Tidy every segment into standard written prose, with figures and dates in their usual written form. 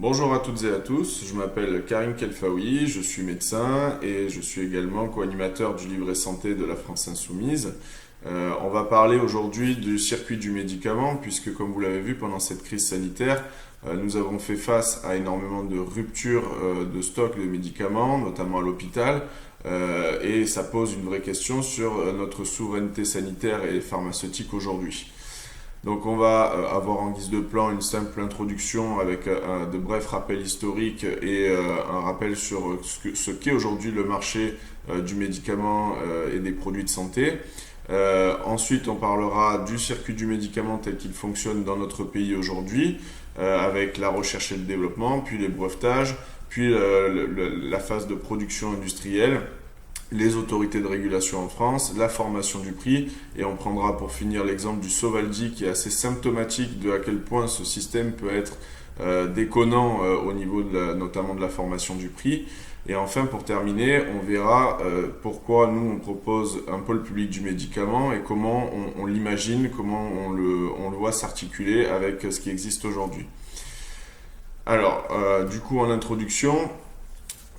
Bonjour à toutes et à tous, je m'appelle Karim Kelfaoui, je suis médecin et je suis également co-animateur du livret santé de la France Insoumise. On va parler aujourd'hui du circuit du médicament puisque comme vous l'avez vu pendant cette crise sanitaire, nous avons fait face à énormément de ruptures de stock de médicaments, notamment à l'hôpital, et ça pose une vraie question sur notre souveraineté sanitaire et pharmaceutique aujourd'hui. Donc on va avoir en guise de plan une simple introduction avec de brefs rappels historiques et un rappel sur ce qu'est aujourd'hui le marché du médicament et des produits de santé. Ensuite on parlera du circuit du médicament tel qu'il fonctionne dans notre pays aujourd'hui avec la recherche et le développement, puis les brevetages, puis la phase de production industrielle, les autorités de régulation en France, la formation du prix, et on prendra pour finir l'exemple du Sovaldi qui est assez symptomatique de à quel point ce système peut être déconnant au niveau notamment de la formation du prix. Et enfin, pour terminer, on verra pourquoi nous on propose un pôle public du médicament et comment on l'imagine, comment on le voit s'articuler avec ce qui existe aujourd'hui. Alors, du coup, en introduction,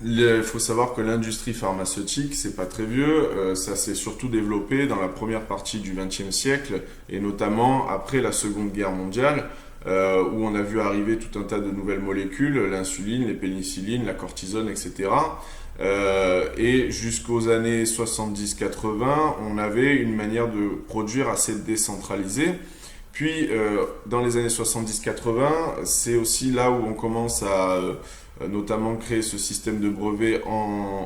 il faut savoir que l'industrie pharmaceutique, c'est pas très vieux, ça s'est surtout développé dans la première partie du XXe siècle et notamment après la Seconde Guerre mondiale, où on a vu arriver tout un tas de nouvelles molécules, l'insuline, les pénicillines, la cortisone, etc. Et jusqu'aux années 70-80, on avait une manière de produire assez décentralisée. Puis, dans les années 70-80, c'est aussi là où on commence à notamment créer ce système de brevets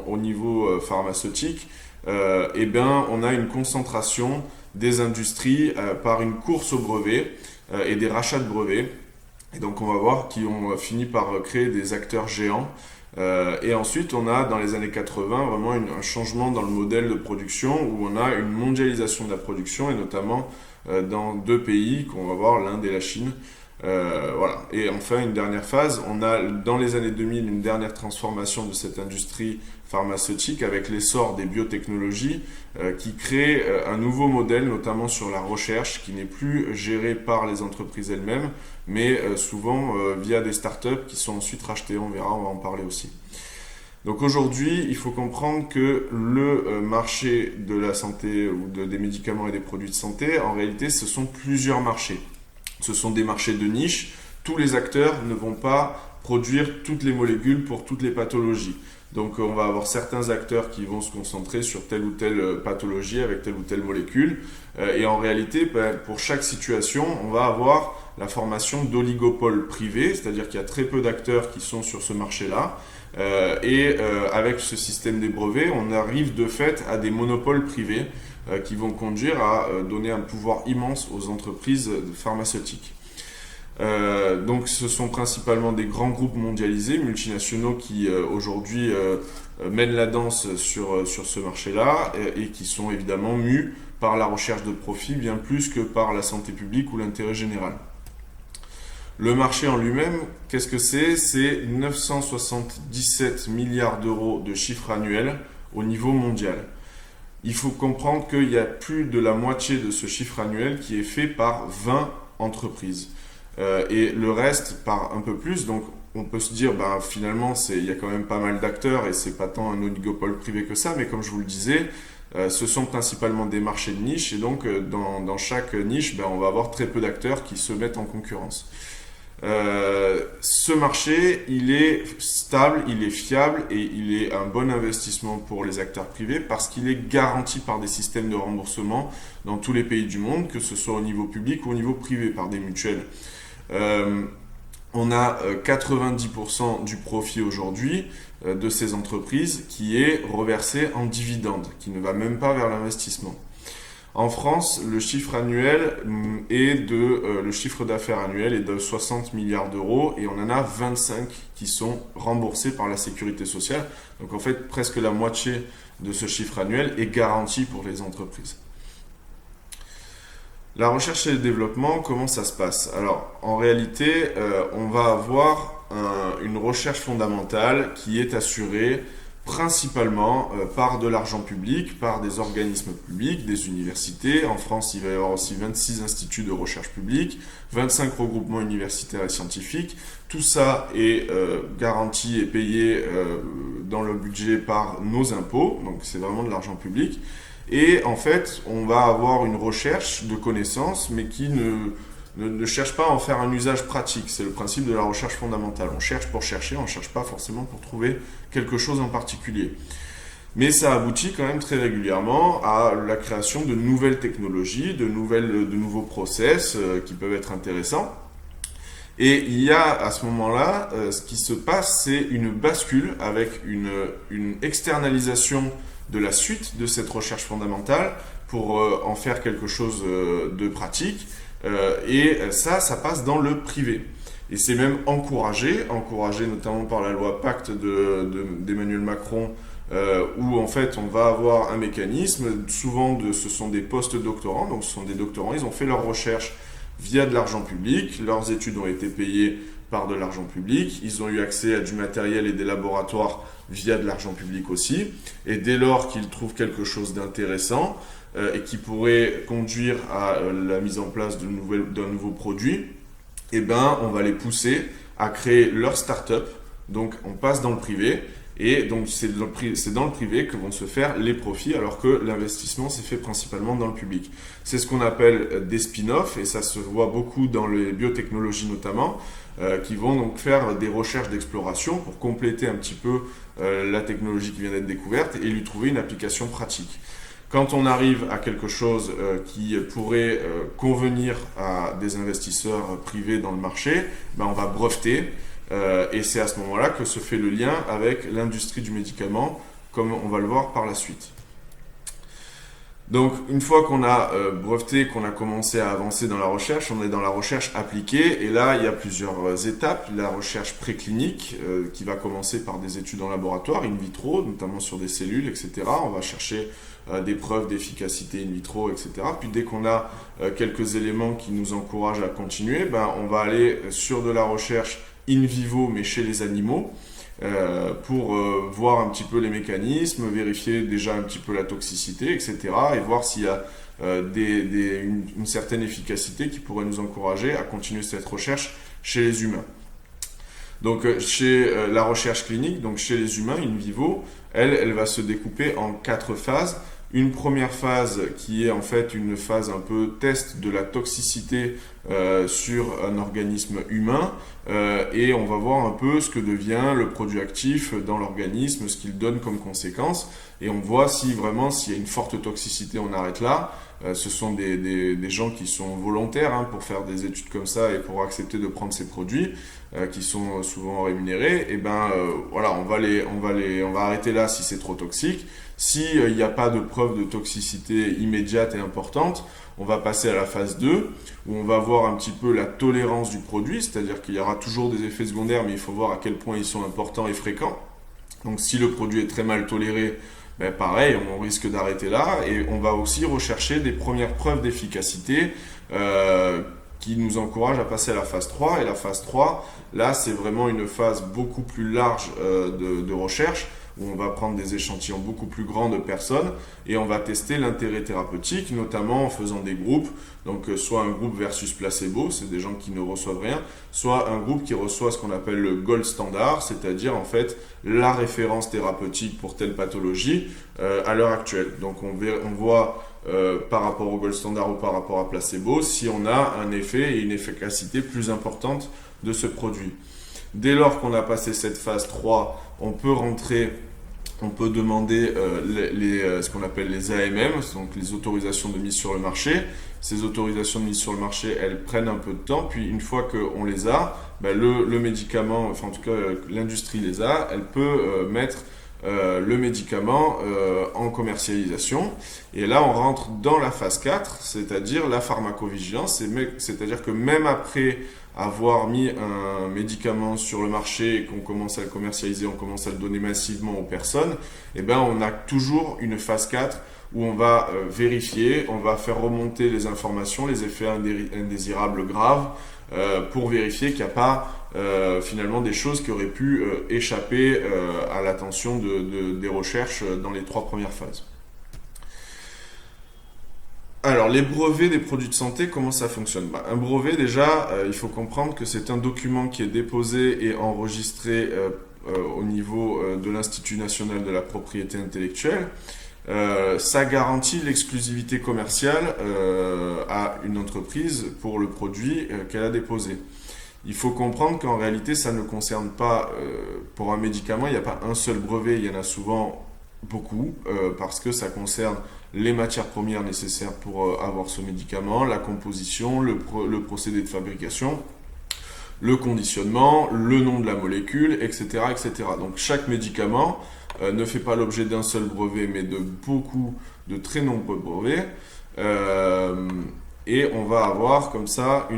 au niveau pharmaceutique. On a une concentration des industries par une course aux brevets et des rachats de brevets. Et donc, on va voir qu'ils ont fini par créer des acteurs géants. Et ensuite, on a dans les années 80 vraiment un changement dans le modèle de production où on a une mondialisation de la production et notamment dans deux pays qu'on va voir, l'Inde et la Chine. Voilà. Et enfin, une dernière phase, on a dans les années 2000 une dernière transformation de cette industrie pharmaceutique avec l'essor des biotechnologies qui crée un nouveau modèle, notamment sur la recherche, qui n'est plus géré par les entreprises elles-mêmes, mais souvent via des startups qui sont ensuite rachetées. On verra, on va en parler aussi. Donc aujourd'hui, il faut comprendre que le marché de la santé ou des médicaments et des produits de santé, en réalité, ce sont plusieurs marchés. Ce sont des marchés de niche. Tous les acteurs ne vont pas produire toutes les molécules pour toutes les pathologies. Donc on va avoir certains acteurs qui vont se concentrer sur telle ou telle pathologie avec telle ou telle molécule. Et en réalité, pour chaque situation, on va avoir la formation d'oligopoles privés, c'est-à-dire qu'il y a très peu d'acteurs qui sont sur ce marché-là. Avec ce système des brevets, on arrive de fait à des monopoles privés qui vont conduire à donner un pouvoir immense aux entreprises pharmaceutiques. Donc ce sont principalement des grands groupes mondialisés, multinationaux qui aujourd'hui mènent la danse sur ce marché-là et qui sont évidemment mus par la recherche de profit bien plus que par la santé publique ou l'intérêt général. Le marché en lui-même, qu'est-ce que c'est? C'est 977 milliards d'euros de chiffre annuel au niveau mondial. Il faut comprendre qu'il y a plus de la moitié de ce chiffre annuel qui est fait par 20 entreprises. Et le reste par un peu plus. Donc on peut se dire, finalement, il y a quand même pas mal d'acteurs et c'est pas tant un oligopole privé que ça. Mais comme je vous le disais, ce sont principalement des marchés de niche. Et donc dans chaque niche, on va avoir très peu d'acteurs qui se mettent en concurrence. Ce marché, il est stable, il est fiable et il est un bon investissement pour les acteurs privés parce qu'il est garanti par des systèmes de remboursement dans tous les pays du monde, que ce soit au niveau public ou au niveau privé par des mutuelles. On a 90% du profit aujourd'hui de ces entreprises qui est reversé en dividendes, qui ne va même pas vers l'investissement. En France, le chiffre d'affaires annuel est de 60 milliards d'euros et on en a 25 qui sont remboursés par la sécurité sociale. Donc en fait, presque la moitié de ce chiffre annuel est garanti pour les entreprises. La recherche et le développement, comment ça se passe? Alors, en réalité, on va avoir une recherche fondamentale qui est assurée principalement par de l'argent public, par des organismes publics, des universités. En France, il va y avoir aussi 26 instituts de recherche publique, 25 regroupements universitaires et scientifiques. Tout ça est garanti et payé dans le budget par nos impôts, donc c'est vraiment de l'argent public. Et en fait, on va avoir une recherche de connaissances, mais qui ne cherche pas à en faire un usage pratique. C'est le principe de la recherche fondamentale. On cherche pour chercher, on ne cherche pas forcément pour trouver quelque chose en particulier. Mais ça aboutit quand même très régulièrement à la création de nouvelles technologies, de nouveaux process qui peuvent être intéressants. Et il y a à ce moment-là, ce qui se passe, c'est une bascule avec une externalisation de la suite de cette recherche fondamentale pour en faire quelque chose de pratique. Et ça passe dans le privé. Et c'est même encouragé notamment par la loi Pacte d'Emmanuel Macron, où en fait on va avoir un mécanisme. Souvent, ce sont des post-doctorants, donc ce sont des doctorants, ils ont fait leur recherche via de l'argent public, leurs études ont été payées par de l'argent public, ils ont eu accès à du matériel et des laboratoires via de l'argent public aussi, et dès lors qu'ils trouvent quelque chose d'intéressant et qui pourrait conduire à la mise en place d'un nouveau produit, eh ben, on va les pousser à créer leur start-up, donc on passe dans le privé, et donc c'est dans le privé que vont se faire les profits, alors que l'investissement s'est fait principalement dans le public. C'est ce qu'on appelle des spin-offs, et ça se voit beaucoup dans les biotechnologies notamment, qui vont donc faire des recherches d'exploration pour compléter un petit peu la technologie qui vient d'être découverte et lui trouver une application pratique. Quand on arrive à quelque chose qui pourrait convenir à des investisseurs privés dans le marché, ben on va breveter. Et c'est à ce moment-là que se fait le lien avec l'industrie du médicament, comme on va le voir par la suite. Donc, une fois qu'on a breveté, qu'on a commencé à avancer dans la recherche, on est dans la recherche appliquée. Et là, il y a plusieurs étapes. La recherche préclinique, qui va commencer par des études en laboratoire, in vitro, notamment sur des cellules, etc. On va chercher des preuves d'efficacité in vitro, etc. Puis dès qu'on a quelques éléments qui nous encouragent à continuer, ben, on va aller sur de la recherche in vivo, mais chez les animaux, pour voir un petit peu les mécanismes, vérifier déjà un petit peu la toxicité, etc. et voir s'il y a une certaine efficacité qui pourrait nous encourager à continuer cette recherche chez les humains. Donc chez la recherche clinique, donc chez les humains in vivo, elle va se découper en 4 phases. Une première phase qui est en fait une phase un peu test de la toxicité sur un organisme humain, et on va voir un peu ce que devient le produit actif dans l'organisme, ce qu'il donne comme conséquence, et on voit si vraiment s'il y a une forte toxicité, on arrête là. Ce sont des gens qui sont volontaires pour faire des études comme ça et pour accepter de prendre ces produits, qui sont souvent rémunérés. Et ben voilà, on va arrêter là si c'est trop toxique. S'il n'y a pas de preuve de toxicité immédiate et importante, on va passer à la phase 2, où on va voir un petit peu la tolérance du produit, c'est-à-dire qu'il y aura toujours des effets secondaires, mais il faut voir à quel point ils sont importants et fréquents. Donc si le produit est très mal toléré, ben pareil, on risque d'arrêter là, et on va aussi rechercher des premières preuves d'efficacité qui nous encouragent à passer à la phase 3. Et la phase 3, là, c'est vraiment une phase beaucoup plus large de recherche, où on va prendre des échantillons beaucoup plus grands de personnes et on va tester l'intérêt thérapeutique, notamment en faisant des groupes. Donc soit un groupe versus placebo, c'est des gens qui ne reçoivent rien, soit un groupe qui reçoit ce qu'on appelle le gold standard, c'est-à-dire en fait la référence thérapeutique pour telle pathologie à l'heure actuelle. Donc on voit par rapport au gold standard ou par rapport à placebo si on a un effet et une efficacité plus importante de ce produit. Dès lors qu'on a passé cette phase 3, on peut demander ce qu'on appelle les AMM, donc les autorisations de mise sur le marché. Ces autorisations de mise sur le marché, elles prennent un peu de temps, puis une fois qu'on les a, le médicament, enfin en tout cas l'industrie les a, elle peut mettre le médicament en commercialisation. Et là, on rentre dans la phase 4, c'est-à-dire la pharmacovigilance, c'est-à-dire que même après avoir mis un médicament sur le marché et qu'on commence à le commercialiser, on commence à le donner massivement aux personnes, eh ben on a toujours une phase 4 où on va vérifier, on va faire remonter les informations, les effets indésirables graves, pour vérifier qu'il n'y a pas finalement des choses qui auraient pu échapper à l'attention des recherches dans les 3 premières phases. Alors, les brevets des produits de santé, comment ça fonctionne? Un brevet, déjà, il faut comprendre que c'est un document qui est déposé et enregistré au niveau de l'Institut national de la propriété intellectuelle. Ça garantit l'exclusivité commerciale à une entreprise pour le produit qu'elle a déposé. Il faut comprendre qu'en réalité, ça ne concerne pas, pour un médicament, il n'y a pas un seul brevet, il y en a souvent beaucoup, parce que ça concerne les matières premières nécessaires pour avoir ce médicament, la composition, le procédé de fabrication, le conditionnement, le nom de la molécule, etc. etc. Donc chaque médicament ne fait pas l'objet d'un seul brevet, mais de très nombreux brevets. Et on va avoir comme ça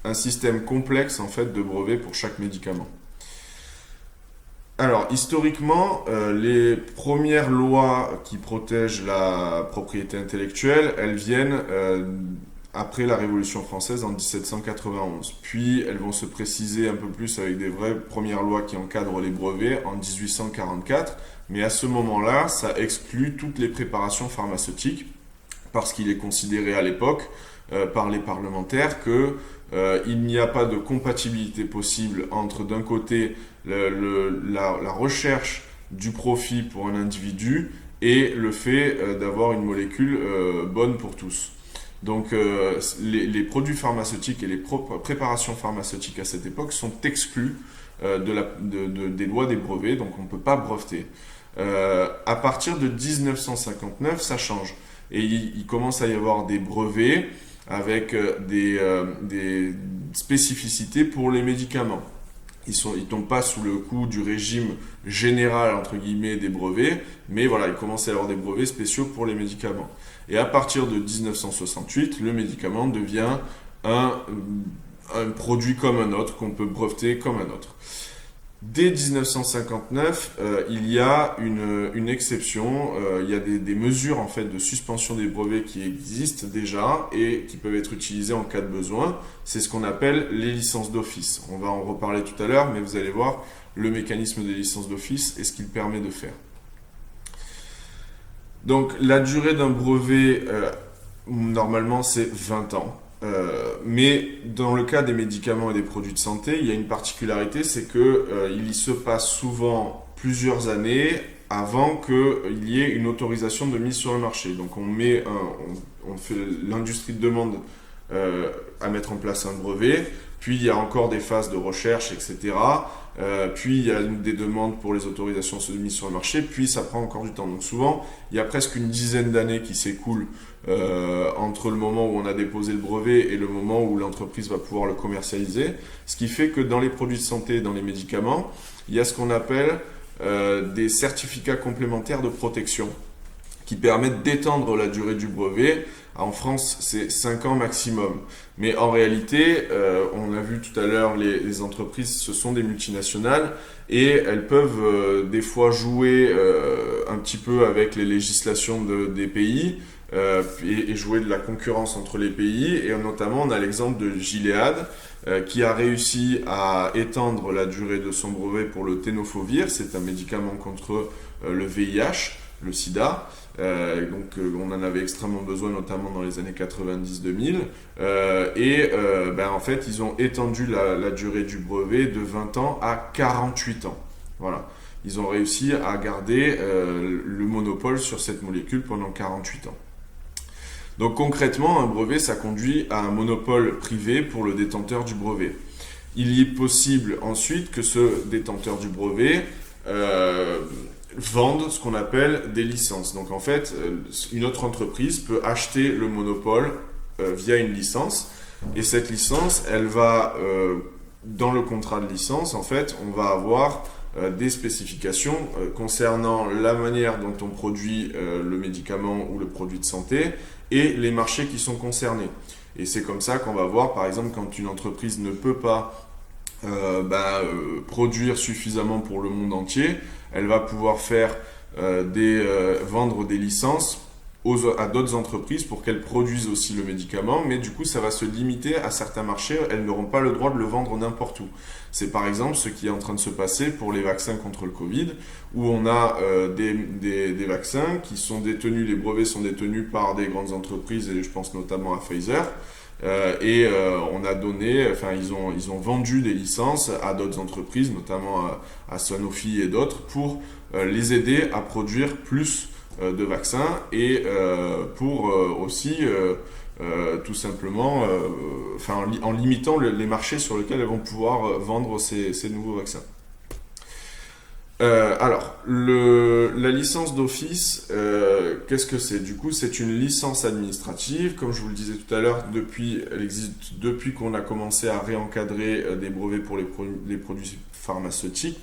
un système complexe en fait, de brevets pour chaque médicament. Alors, historiquement, les premières lois qui protègent la propriété intellectuelle, elles viennent après la Révolution française en 1791. Puis, elles vont se préciser un peu plus avec des vraies premières lois qui encadrent les brevets en 1844. Mais à ce moment-là, ça exclut toutes les préparations pharmaceutiques parce qu'il est considéré à l'époque par les parlementaires que il n'y a pas de compatibilité possible entre d'un côté la recherche du profit pour un individu et le fait d'avoir une molécule bonne pour tous. Donc les produits pharmaceutiques et les préparations pharmaceutiques à cette époque sont exclus des lois des brevets, donc on ne peut pas breveter. À partir de 1959, ça change. Et il commence à y avoir des brevets avec des spécificités pour les médicaments. Ils ne tombent pas sous le coup du régime général, entre guillemets, des brevets, mais voilà, il commence à y avoir des brevets spéciaux pour les médicaments. Et à partir de 1968, le médicament devient un produit comme un autre, qu'on peut breveter comme un autre. Dès 1959, il y a une exception, il y a des mesures en fait de suspension des brevets qui existent déjà et qui peuvent être utilisées en cas de besoin. C'est ce qu'on appelle les licences d'office. On va en reparler tout à l'heure, mais vous allez voir le mécanisme des licences d'office et ce qu'il permet de faire. Donc la durée d'un brevet, normalement c'est 20 ans. Mais dans le cas des médicaments et des produits de santé, il y a une particularité, c'est qu'il se passe souvent plusieurs années avant qu'il y ait une autorisation de mise sur le marché. Donc l'industrie demande à mettre en place un brevet, puis il y a encore des phases de recherche, etc. Puis il y a des demandes pour les autorisations de mise sur le marché, puis ça prend encore du temps. Donc souvent, il y a presque une dizaine d'années qui s'écoulent entre le moment où on a déposé le brevet et le moment où l'entreprise va pouvoir le commercialiser. Ce qui fait que dans les produits de santé et dans les médicaments, il y a ce qu'on appelle des certificats complémentaires de protection qui permettent d'étendre la durée du brevet. En France, c'est 5 ans maximum. Mais en réalité, on a vu tout à l'heure, les entreprises, ce sont des multinationales et elles peuvent des fois jouer un petit peu avec les législations des pays et jouer de la concurrence entre les pays. Et notamment, on a l'exemple de Gilead qui a réussi à étendre la durée de son brevet pour le tenofovir. C'est un médicament contre le VIH, le sida. On en avait extrêmement besoin, notamment dans les années 90-2000. En fait, ils ont étendu la durée du brevet de 20 ans à 48 ans. Voilà. Ils ont réussi à garder le monopole sur cette molécule pendant 48 ans. Donc concrètement, un brevet, ça conduit à un monopole privé pour le détenteur du brevet. Il y est possible ensuite que ce détenteur du brevet vendent ce qu'on appelle des licences. Donc en fait, une autre entreprise peut acheter le monopole via une licence. Et cette licence, elle va, dans le contrat de licence, en fait, on va avoir des spécifications concernant la manière dont on produit le médicament ou le produit de santé et les marchés qui sont concernés. Et c'est comme ça qu'on va voir, par exemple, quand une entreprise ne peut pas produire suffisamment pour le monde entier, elle va pouvoir vendre des licences à d'autres entreprises pour qu'elles produisent aussi le médicament, mais du coup ça va se limiter à certains marchés, elles n'auront pas le droit de le vendre n'importe où. C'est par exemple ce qui est en train de se passer pour les vaccins contre le Covid, où on a des vaccins qui sont détenus, les brevets sont détenus par des grandes entreprises, et je pense notamment à Pfizer, on a donné, enfin ils ont vendu des licences à d'autres entreprises, notamment à Sanofi et d'autres, pour les aider à produire plus de vaccins et pour aussi tout simplement en limitant les marchés sur lesquels elles vont pouvoir vendre ces nouveaux vaccins. La licence d'office, qu'est-ce que c'est? Du coup, c'est une licence administrative. Comme je vous le disais tout à l'heure, elle existe depuis qu'on a commencé à réencadrer des brevets pour les produits pharmaceutiques,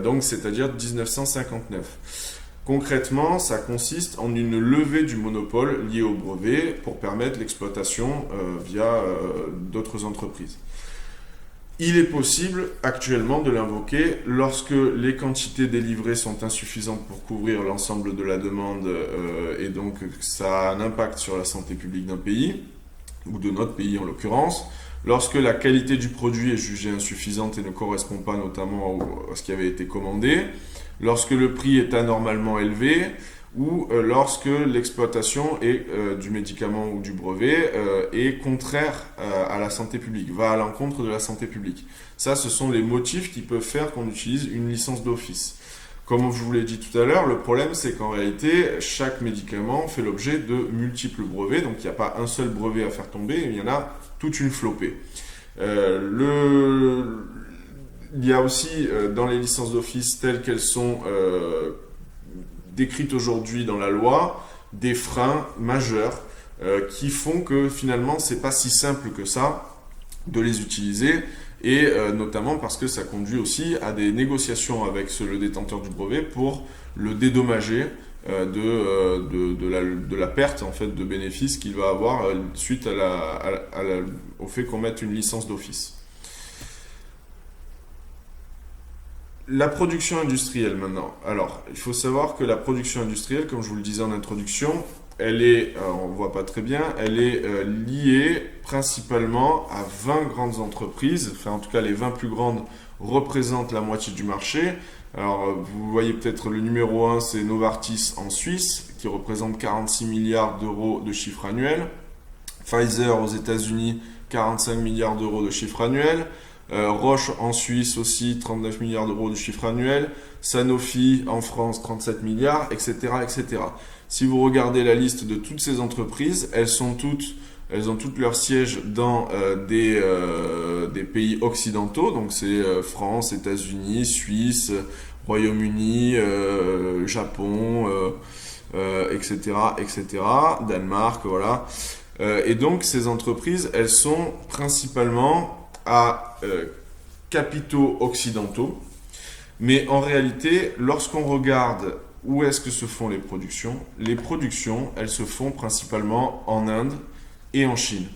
donc c'est-à-dire 1959. Concrètement, ça consiste en une levée du monopole lié au brevet pour permettre l'exploitation via d'autres entreprises. Il est possible actuellement de l'invoquer lorsque les quantités délivrées sont insuffisantes pour couvrir l'ensemble de la demande et donc ça a un impact sur la santé publique d'un pays, ou de notre pays en l'occurrence, lorsque la qualité du produit est jugée insuffisante et ne correspond pas notamment à ce qui avait été commandé, lorsque le prix est anormalement élevé, ou lorsque l'exploitation du médicament ou du brevet est contraire à la santé publique, va à l'encontre de la santé publique. Ça, ce sont les motifs qui peuvent faire qu'on utilise une licence d'office. Comme je vous l'ai dit tout à l'heure, le problème c'est qu'en réalité, chaque médicament fait l'objet de multiples brevets, donc il n'y a pas un seul brevet à faire tomber, il y en a toute une flopée. Il y a aussi dans les licences d'office telles qu'elles sont décrites aujourd'hui dans la loi, des freins majeurs qui font que finalement c'est pas si simple que ça de les utiliser, et notamment parce que ça conduit aussi à des négociations avec le détenteur du brevet pour le dédommager de la perte en fait de bénéfices qu'il va avoir suite au fait qu'on mette une licence d'office. La production industrielle maintenant. Alors, il faut savoir que la production industrielle, comme je vous le disais en introduction, elle est, on ne voit pas très bien, elle est liée principalement à 20 grandes entreprises. Enfin, en tout cas, les 20 plus grandes représentent la moitié du marché. Alors, vous voyez peut-être le numéro 1, c'est Novartis en Suisse, qui représente 46 milliards d'euros de chiffre annuel. Pfizer aux États-Unis, 45 milliards d'euros de chiffre annuel. Roche en Suisse aussi, 39 milliards d'euros de chiffre annuel. Sanofi en France, 37 milliards, etc., etc. Si vous regardez la liste de toutes ces entreprises, elles ont toutes leur siège dans des pays occidentaux. Donc c'est France, États-Unis, Suisse, Royaume-Uni, Japon, etc., etc., Danemark, voilà. Et donc ces entreprises, elles sont principalement à capitaux occidentaux, mais en réalité, lorsqu'on regarde où est-ce que se font les productions, elles se font principalement en Inde et en Chine.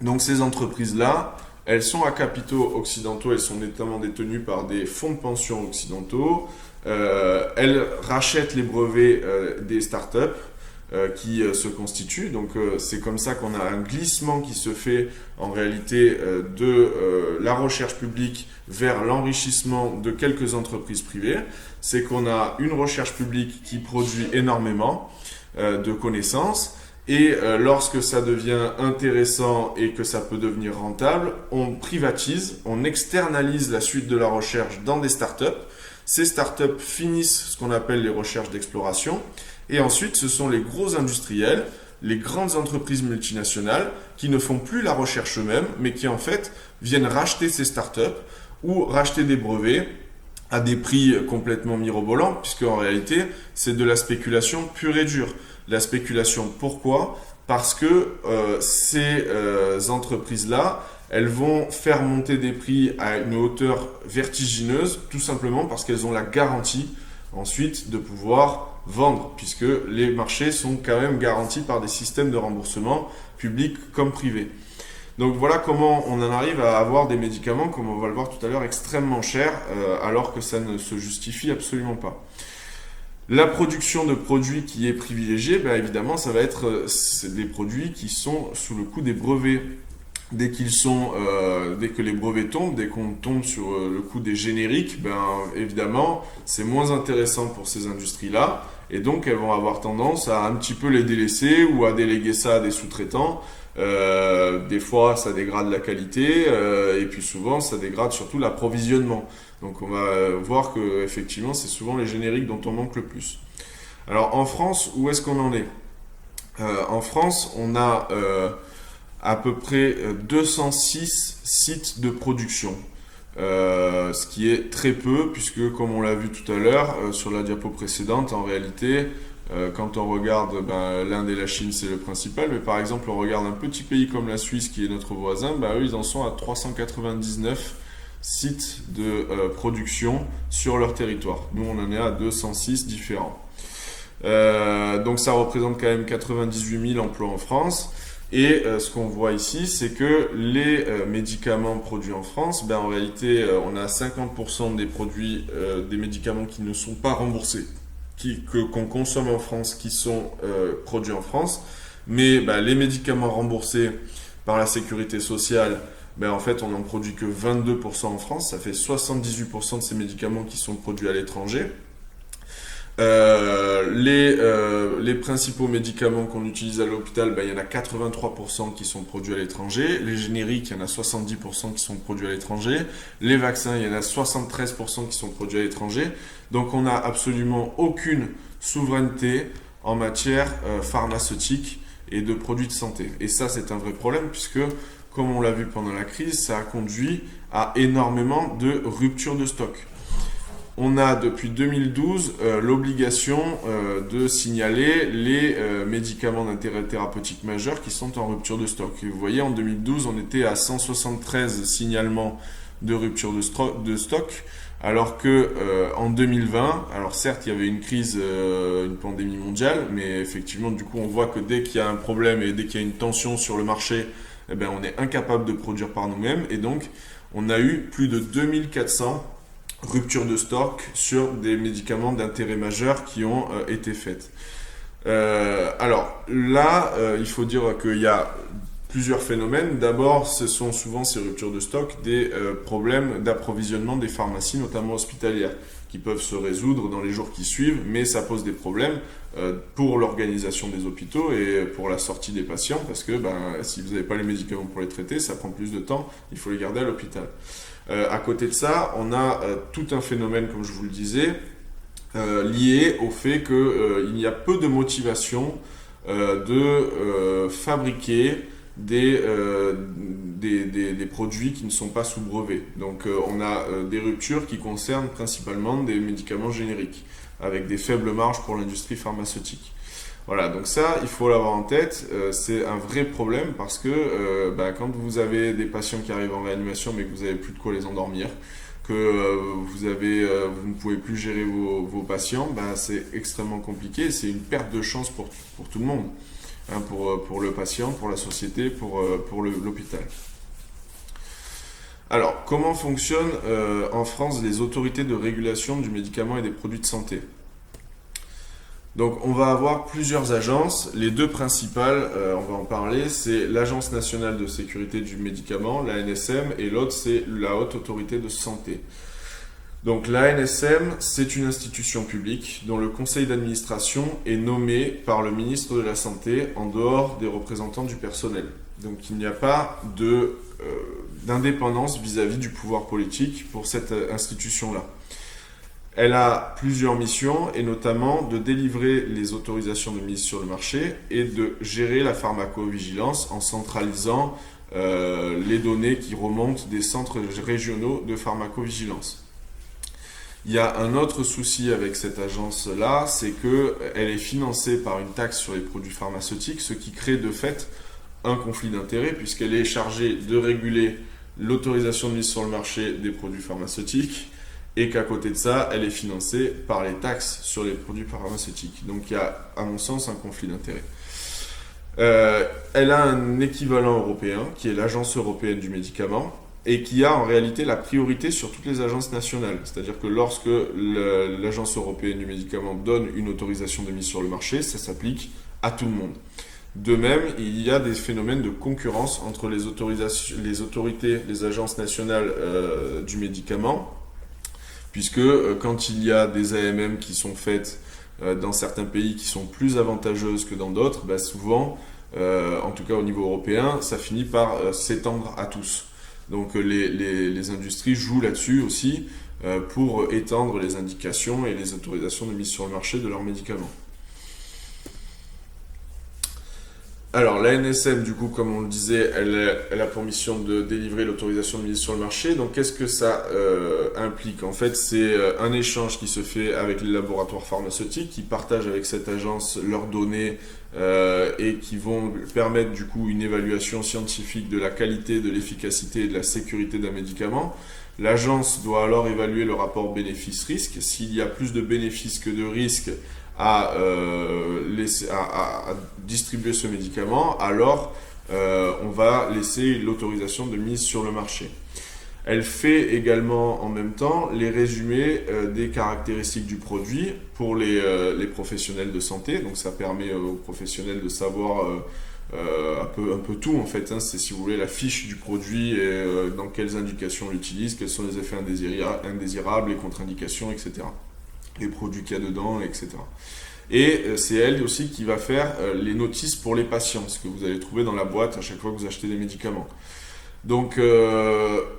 Donc ces entreprises-là, elles sont à capitaux occidentaux, elles sont notamment détenues par des fonds de pension occidentaux, elles rachètent les brevets des startups, qui se constituent. Donc c'est comme ça qu'on a un glissement qui se fait en réalité de la recherche publique vers l'enrichissement de quelques entreprises privées. C'est qu'on a une recherche publique qui produit énormément de connaissances, et lorsque ça devient intéressant et que ça peut devenir rentable, on privatise, on externalise la suite de la recherche dans des startups. Ces startups finissent ce qu'on appelle les recherches d'exploration. Et ensuite, ce sont les gros industriels, les grandes entreprises multinationales qui ne font plus la recherche eux-mêmes, mais qui en fait viennent racheter ces startups ou racheter des brevets à des prix complètement mirobolants, puisque en réalité, c'est de la spéculation pure et dure. La spéculation, pourquoi? Parce que ces entreprises-là, elles vont faire monter des prix à une hauteur vertigineuse, tout simplement parce qu'elles ont la garantie ensuite de pouvoir vendre, puisque les marchés sont quand même garantis par des systèmes de remboursement publics comme privés. Donc voilà comment on en arrive à avoir des médicaments, comme on va le voir tout à l'heure, extrêmement chers, alors que ça ne se justifie absolument pas. La production de produits qui est privilégiée, ben évidemment, ça va être des produits qui sont sous le coup des brevets. Dès que les brevets tombent, dès qu'on tombe sur le coup des génériques, ben évidemment, c'est moins intéressant pour ces industries-là, et donc elles vont avoir tendance à un petit peu les délaisser ou à déléguer ça à des sous-traitants. Des fois, ça dégrade la qualité, et puis souvent, ça dégrade surtout l'approvisionnement. Donc, on va voir que effectivement, c'est souvent les génériques dont on manque le plus. Alors, en France, où est-ce qu'on en est? En France, on a à peu près 206 sites de production. Ce qui est très peu, puisque comme on l'a vu tout à l'heure sur la diapo précédente, en réalité, quand on regarde l'Inde et la Chine, c'est le principal, mais par exemple, on regarde un petit pays comme la Suisse, qui est notre voisin, eux, ils en sont à 399 sites de production sur leur territoire. Nous, on en est à 206 différents. Donc ça représente quand même 98 000 emplois en France. Et ce qu'on voit ici, c'est que les médicaments produits en France, en réalité, on a 50% des produits, des médicaments qui ne sont pas remboursés, qu'on consomme en France, qui sont produits en France. Mais les médicaments remboursés par la sécurité sociale, en fait, on n'en produit que 22% en France. Ça fait 78% de ces médicaments qui sont produits à l'étranger. Les principaux médicaments qu'on utilise à l'hôpital, il y en a 83% qui sont produits à l'étranger. Les génériques, il y en a 70% qui sont produits à l'étranger. Les vaccins, il y en a 73% qui sont produits à l'étranger. Donc on n'a absolument aucune souveraineté en matière pharmaceutique et de produits de santé. Et ça, c'est un vrai problème puisque, comme on l'a vu pendant la crise, ça a conduit à énormément de ruptures de stock. On a depuis 2012 l'obligation de signaler les médicaments d'intérêt thérapeutique majeur qui sont en rupture de stock. Et vous voyez, en 2012, on était à 173 signalements de rupture de stock, alors que en 2020, alors certes, il y avait une crise, une pandémie mondiale, mais effectivement, du coup, on voit que dès qu'il y a un problème et dès qu'il y a une tension sur le marché, on est incapable de produire par nous-mêmes. Et donc, on a eu plus de 2400 rupture de stock sur des médicaments d'intérêt majeur qui ont été faites. Alors là, il faut dire qu'il y a plusieurs phénomènes. D'abord, ce sont souvent ces ruptures de stock des problèmes d'approvisionnement des pharmacies, notamment hospitalières, qui peuvent se résoudre dans les jours qui suivent, mais ça pose des problèmes pour l'organisation des hôpitaux et pour la sortie des patients, parce que si vous n'avez pas les médicaments pour les traiter, ça prend plus de temps, il faut les garder à l'hôpital. À côté de ça, on a tout un phénomène, comme je vous le disais, lié au fait qu'il y a peu de motivation de fabriquer des produits qui ne sont pas sous brevet. Donc on a des ruptures qui concernent principalement des médicaments génériques, avec des faibles marges pour l'industrie pharmaceutique. Voilà, donc ça, il faut l'avoir en tête, c'est un vrai problème parce que quand vous avez des patients qui arrivent en réanimation mais que vous n'avez plus de quoi les endormir, que vous ne pouvez plus gérer vos patients, c'est extrêmement compliqué, c'est une perte de chance pour tout le monde, hein, pour le patient, pour la société, pour l'hôpital. Alors, comment fonctionnent en France les autorités de régulation du médicament et des produits de santé ? Donc on va avoir plusieurs agences, les deux principales, on va en parler, c'est l'Agence nationale de sécurité du médicament, l'ANSM, et l'autre c'est la Haute Autorité de Santé. Donc l'ANSM, c'est une institution publique dont le conseil d'administration est nommé par le ministre de la Santé en dehors des représentants du personnel. Donc il n'y a pas d'indépendance vis-à-vis du pouvoir politique pour cette institution-là. Elle a plusieurs missions, et notamment de délivrer les autorisations de mise sur le marché et de gérer la pharmacovigilance en centralisant les données qui remontent des centres régionaux de pharmacovigilance. Il y a un autre souci avec cette agence-là, c'est qu'elle est financée par une taxe sur les produits pharmaceutiques, ce qui crée de fait un conflit d'intérêts, puisqu'elle est chargée de réguler l'autorisation de mise sur le marché des produits pharmaceutiques, et qu'à côté de ça, elle est financée par les taxes sur les produits pharmaceutiques. Donc il y a, à mon sens, un conflit d'intérêts. Elle a un équivalent européen, qui est l'Agence européenne du médicament, et qui a en réalité la priorité sur toutes les agences nationales. C'est-à-dire que lorsque l'Agence européenne du médicament donne une autorisation de mise sur le marché, ça s'applique à tout le monde. De même, il y a des phénomènes de concurrence entre les autorités, les agences nationales du médicament, puisque quand il y a des AMM qui sont faites dans certains pays qui sont plus avantageuses que dans d'autres, souvent, en tout cas au niveau européen, ça finit par s'étendre à tous. Donc les industries jouent là-dessus aussi pour étendre les indications et les autorisations de mise sur le marché de leurs médicaments. Alors, l'ANSM, du coup, comme on le disait, elle a pour mission de délivrer l'autorisation de mise sur le marché. Donc, qu'est-ce que ça implique? En fait, c'est un échange qui se fait avec les laboratoires pharmaceutiques qui partagent avec cette agence leurs données et qui vont permettre, du coup, une évaluation scientifique de la qualité, de l'efficacité et de la sécurité d'un médicament. L'agence doit alors évaluer le rapport bénéfice-risque. S'il y a plus de bénéfices que de risques à distribuer ce médicament, alors on va laisser l'autorisation de mise sur le marché. Elle fait également en même temps les résumés des caractéristiques du produit pour les professionnels de santé. Donc ça permet aux professionnels de savoir un peu tout en fait. C'est, si vous voulez, la fiche du produit et dans quelles indications on l'utilise, quels sont les effets indésirables, les contre-indications, etc. Les produits qu'il y a dedans, etc. Et c'est elle aussi qui va faire les notices pour les patients, ce que vous allez trouver dans la boîte à chaque fois que vous achetez des médicaments. Donc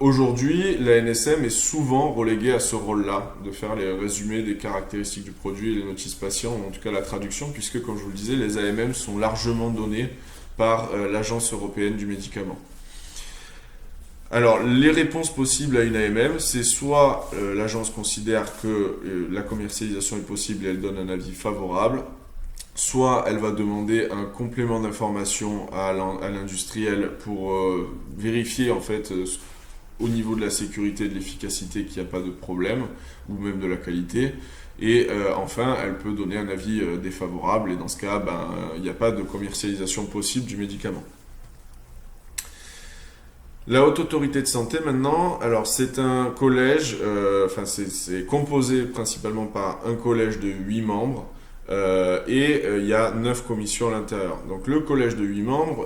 aujourd'hui, la NSM est souvent reléguée à ce rôle-là, de faire les résumés des caractéristiques du produit et les notices patients, en tout cas la traduction, puisque comme je vous le disais, les AMM sont largement donnés par l'Agence européenne du médicament. Alors, les réponses possibles à une AMM, c'est soit l'agence considère que la commercialisation est possible et elle donne un avis favorable, soit elle va demander un complément d'information à l'industriel pour vérifier en fait au niveau de la sécurité et de l'efficacité qu'il n'y a pas de problème, ou même de la qualité. Et enfin, elle peut donner un avis défavorable, et dans ce cas, il n'y a pas de commercialisation possible du médicament. La Haute Autorité de Santé maintenant, alors c'est un collège, c'est composé principalement par un collège de 8 membres et il y a 9 commissions à l'intérieur. Donc le collège de 8 membres,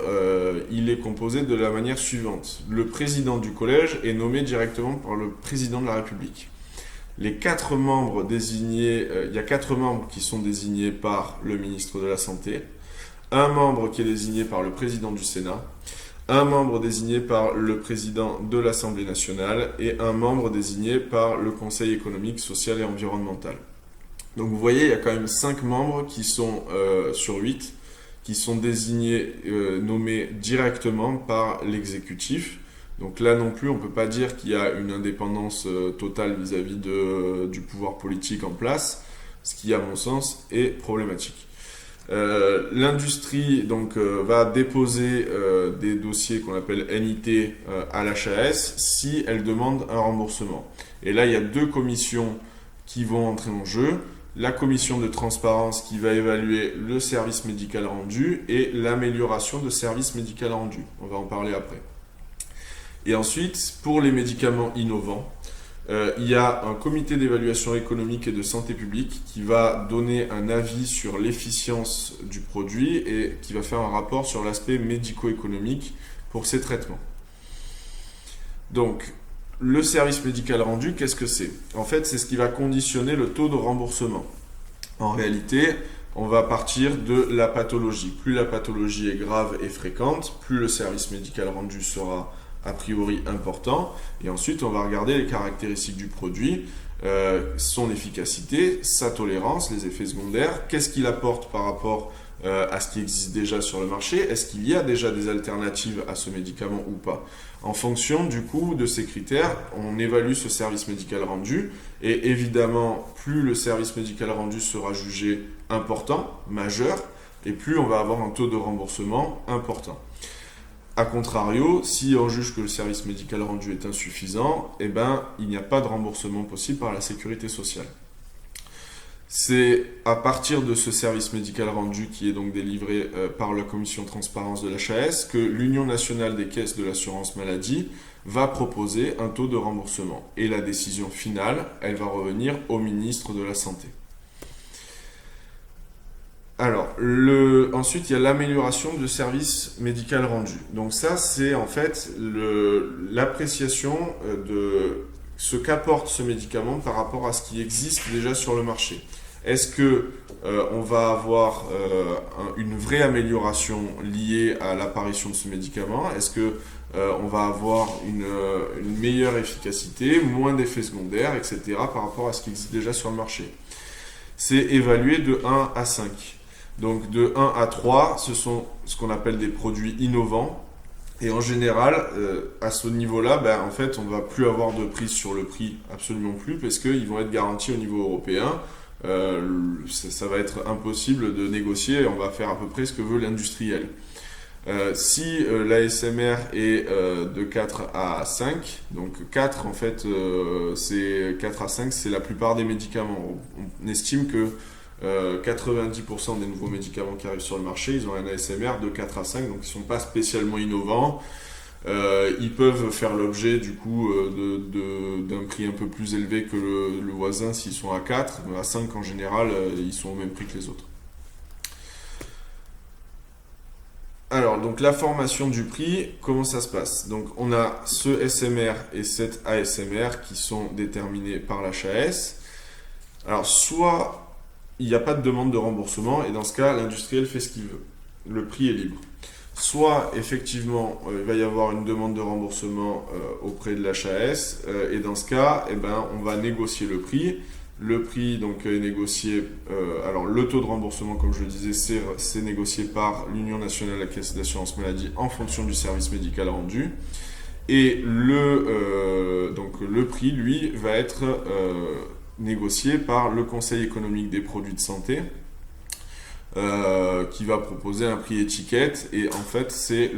il est composé de la manière suivante. Le président du collège est nommé directement par le président de la République. Les 4 membres désignés, il y a 4 membres qui sont désignés par le ministre de la Santé, un membre qui est désigné par le président du Sénat, un membre désigné par le président de l'Assemblée nationale et un membre désigné par le Conseil économique, social et environnemental. Donc vous voyez, il y a quand même 5 membres qui sont sur 8, qui sont désignés, nommés directement par l'exécutif. Donc là non plus, on ne peut pas dire qu'il y a une indépendance totale vis-à-vis du pouvoir politique en place, ce qui, à mon sens, est problématique. L'industrie donc va déposer des dossiers qu'on appelle NIT à l'HAS si elle demande un remboursement. Et là, il y a 2 commissions qui vont entrer en jeu. La commission de transparence qui va évaluer le service médical rendu et l'amélioration de service médical rendu. On va en parler après. Et ensuite, pour les médicaments innovants, il y a un comité d'évaluation économique et de santé publique qui va donner un avis sur l'efficience du produit et qui va faire un rapport sur l'aspect médico-économique pour ces traitements. Donc, le service médical rendu, qu'est-ce que c'est? En fait, c'est ce qui va conditionner le taux de remboursement. En réalité, on va partir de la pathologie. Plus la pathologie est grave et fréquente, plus le service médical rendu sera a priori important, et ensuite on va regarder les caractéristiques du produit, son efficacité, sa tolérance, les effets secondaires, qu'est-ce qu'il apporte par rapport à ce qui existe déjà sur le marché, est-ce qu'il y a déjà des alternatives à ce médicament ou pas. En fonction du coup de ces critères, on évalue ce service médical rendu, et évidemment plus le service médical rendu sera jugé important, majeur, et plus on va avoir un taux de remboursement important. A contrario, si on juge que le service médical rendu est insuffisant, il n'y a pas de remboursement possible par la sécurité sociale. C'est à partir de ce service médical rendu qui est donc délivré par la commission transparence de l'HAS que l'Union nationale des caisses de l'assurance maladie va proposer un taux de remboursement. Et la décision finale, elle va revenir au ministre de la Santé. Alors, ensuite, il y a l'amélioration du service médical rendu. Donc ça, c'est en fait l'appréciation de ce qu'apporte ce médicament par rapport à ce qui existe déjà sur le marché. Est-ce que on va avoir une vraie amélioration liée à l'apparition de ce médicament? Est-ce que on va avoir une meilleure efficacité, moins d'effets secondaires, etc. par rapport à ce qui existe déjà sur le marché? C'est évalué de 1 à 5. Donc de 1 à 3, ce sont ce qu'on appelle des produits innovants. Et en général, à ce niveau-là, en fait, on ne va plus avoir de prise sur le prix, absolument plus, parce qu'ils vont être garantis au niveau européen. Ça va être impossible de négocier, on va faire à peu près ce que veut l'industriel. Si l'ASMR est de 4 à 5, donc 4 en fait, c'est 4 à 5, c'est la plupart des médicaments. On estime que 90% des nouveaux médicaments qui arrivent sur le marché, ils ont un ASMR de 4 à 5, donc ils ne sont pas spécialement innovants. Ils peuvent faire l'objet du coup d'un prix un peu plus élevé que le voisin s'ils sont à 4, mais à 5 en général, ils sont au même prix que les autres. Alors, donc la formation du prix, comment ça se passe? Donc on a ce SMR et cet ASMR qui sont déterminés par l'HAS. Alors soit il n'y a pas de demande de remboursement et dans ce cas, l'industriel fait ce qu'il veut. Le prix est libre. Soit, effectivement, il va y avoir une demande de remboursement auprès de l'HAS et dans ce cas, on va négocier le prix. Le prix donc, est négocié, alors le taux de remboursement, comme je le disais, c'est négocié par l'Union nationale de la caisse d'assurance maladie en fonction du service médical rendu. Et donc, le prix, lui, va être négocié par le Conseil économique des produits de santé qui va proposer un prix étiquette et en fait c'est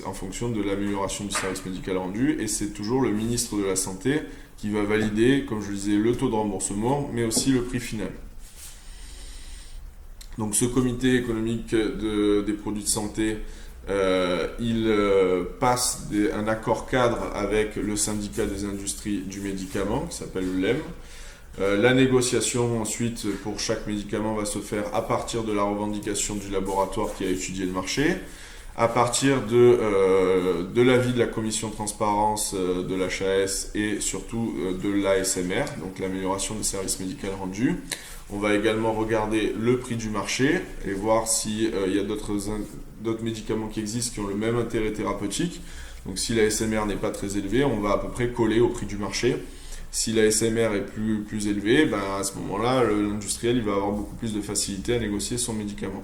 en fonction de l'amélioration du service médical rendu et c'est toujours le ministre de la Santé qui va valider, comme je le disais, le taux de remboursement mais aussi le prix final. Donc ce comité économique des produits de santé il passe un accord cadre avec le syndicat des industries du médicament qui s'appelle le LEM. La négociation ensuite pour chaque médicament va se faire à partir de la revendication du laboratoire qui a étudié le marché, à partir de l'avis de la commission de transparence de l'HAS et surtout de l'ASMR, donc l'amélioration des services médicaux rendus. On va également regarder le prix du marché et voir s'il y a d'autres médicaments qui existent qui ont le même intérêt thérapeutique. Donc si l'ASMR n'est pas très élevé, on va à peu près coller au prix du marché. Si l'ASMR est plus élevé, à ce moment-là, l'industriel il va avoir beaucoup plus de facilité à négocier son médicament.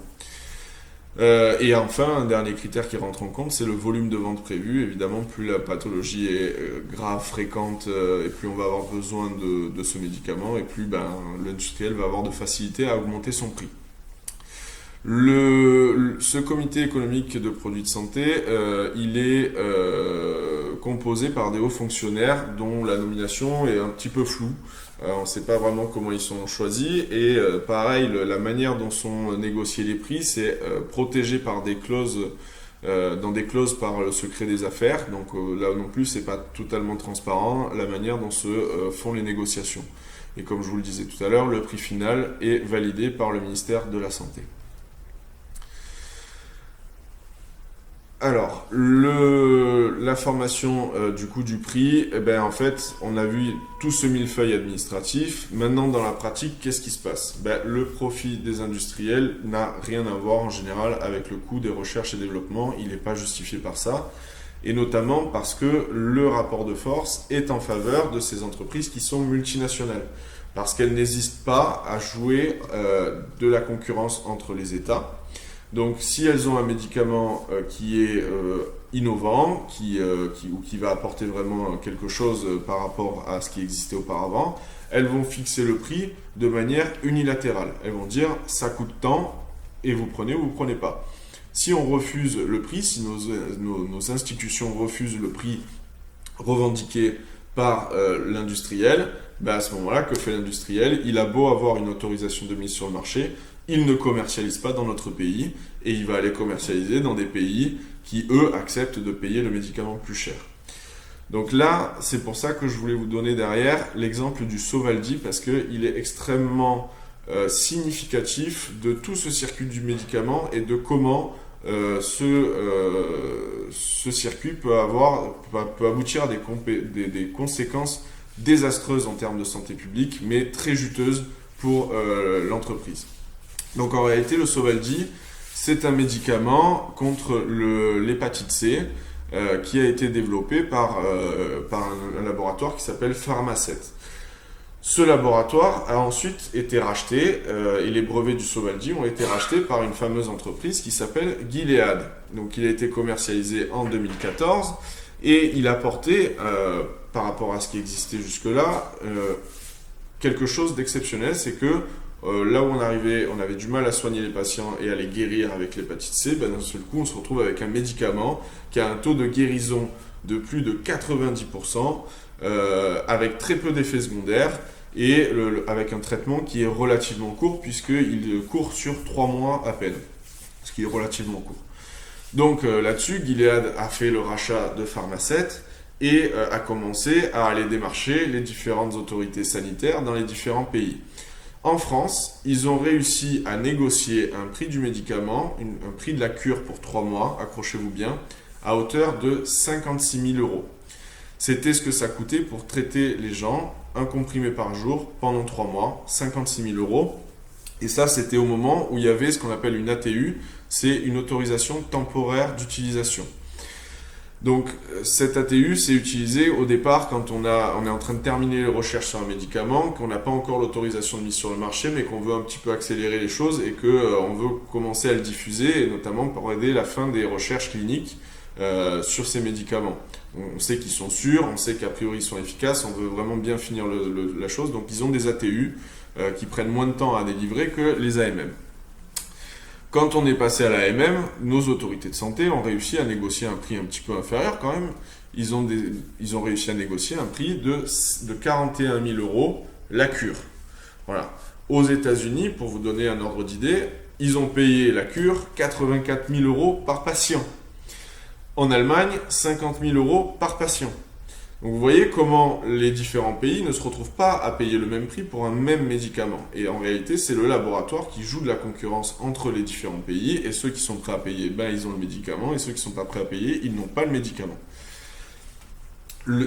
Et enfin, un dernier critère qui rentre en compte, c'est le volume de vente prévu. Évidemment, plus la pathologie est grave, fréquente, et plus on va avoir besoin de ce médicament, et plus l'industriel va avoir de facilité à augmenter son prix. Ce comité économique de produits de santé, il est composé par des hauts fonctionnaires dont la nomination est un petit peu floue. On ne sait pas vraiment comment ils sont choisis et pareil, la manière dont sont négociés les prix, c'est protégé par des clauses, dans des clauses par le secret des affaires. Donc là non plus, c'est pas totalement transparent la manière dont se font les négociations. Et comme je vous le disais tout à l'heure, le prix final est validé par le ministère de la Santé. Alors, la formation du coût du prix, en fait, on a vu tout ce millefeuille administratif. Maintenant, dans la pratique, qu'est-ce qui se passe? Le profit des industriels n'a rien à voir en général avec le coût des recherches et développement. Il n'est pas justifié par ça. Et notamment parce que le rapport de force est en faveur de ces entreprises qui sont multinationales. Parce qu'elles n'hésitent pas à jouer de la concurrence entre les États. Donc, si elles ont un médicament qui est innovant, qui va apporter vraiment quelque chose par rapport à ce qui existait auparavant, elles vont fixer le prix de manière unilatérale. Elles vont dire « ça coûte tant et vous prenez ou vous ne prenez pas ». Si on refuse le prix, si nos institutions refusent le prix revendiqué par l'industriel, à ce moment-là, que fait l'industriel? Il a beau avoir une autorisation de mise sur le marché, il ne commercialise pas dans notre pays et il va aller commercialiser dans des pays qui, eux, acceptent de payer le médicament plus cher. Donc là, c'est pour ça que je voulais vous donner derrière l'exemple du Sovaldi parce qu'il est extrêmement significatif de tout ce circuit du médicament et de comment ce circuit peut aboutir à des conséquences désastreuses en termes de santé publique, mais très juteuses pour l'entreprise. Donc en réalité, le Sovaldi, c'est un médicament contre l'hépatite C qui a été développé par un laboratoire qui s'appelle Pharmacet. Ce laboratoire a ensuite été racheté et les brevets du Sovaldi ont été rachetés par une fameuse entreprise qui s'appelle Gilead. Donc il a été commercialisé en 2014 et il apportait, par rapport à ce qui existait jusque-là, quelque chose d'exceptionnel, c'est que là où on avait du mal à soigner les patients et à les guérir avec l'hépatite C, d'un seul coup on se retrouve avec un médicament qui a un taux de guérison de plus de 90%, avec très peu d'effets secondaires et avec un traitement qui est relativement court puisqu'il court sur 3 mois à peine, ce qui est relativement court. Donc là-dessus, Gilead a fait le rachat de Pharmacet et a commencé à aller démarcher les différentes autorités sanitaires dans les différents pays. En France, ils ont réussi à négocier un prix du médicament, un prix de la cure pour 3 mois, accrochez-vous bien, à hauteur de 56 000 €. C'était ce que ça coûtait pour traiter les gens, un comprimé par jour, pendant 3 mois, 56 000 €. Et ça, c'était au moment où il y avait ce qu'on appelle une ATU, c'est une autorisation temporaire d'utilisation. Donc, cette ATU, c'est utilisé au départ quand on est en train de terminer les recherches sur un médicament, qu'on n'a pas encore l'autorisation de mise sur le marché, mais qu'on veut un petit peu accélérer les choses et qu'on veut commencer à le diffuser, et notamment pour aider la fin des recherches cliniques sur ces médicaments. On sait qu'ils sont sûrs, on sait qu'a priori ils sont efficaces, on veut vraiment bien finir la chose, donc ils ont des ATU qui prennent moins de temps à délivrer que les AMM. Quand on est passé à l'AMM, nos autorités de santé ont réussi à négocier un prix un petit peu inférieur quand même. Ils ont réussi à négocier un prix de 41 000 € la cure. Voilà. Aux États-Unis, pour vous donner un ordre d'idée, ils ont payé la cure 84 000 € par patient. En Allemagne, 50 000 € par patient. Donc vous voyez comment les différents pays ne se retrouvent pas à payer le même prix pour un même médicament. Et en réalité, c'est le laboratoire qui joue de la concurrence entre les différents pays. Et ceux qui sont prêts à payer, ils ont le médicament. Et ceux qui ne sont pas prêts à payer, ils n'ont pas le médicament.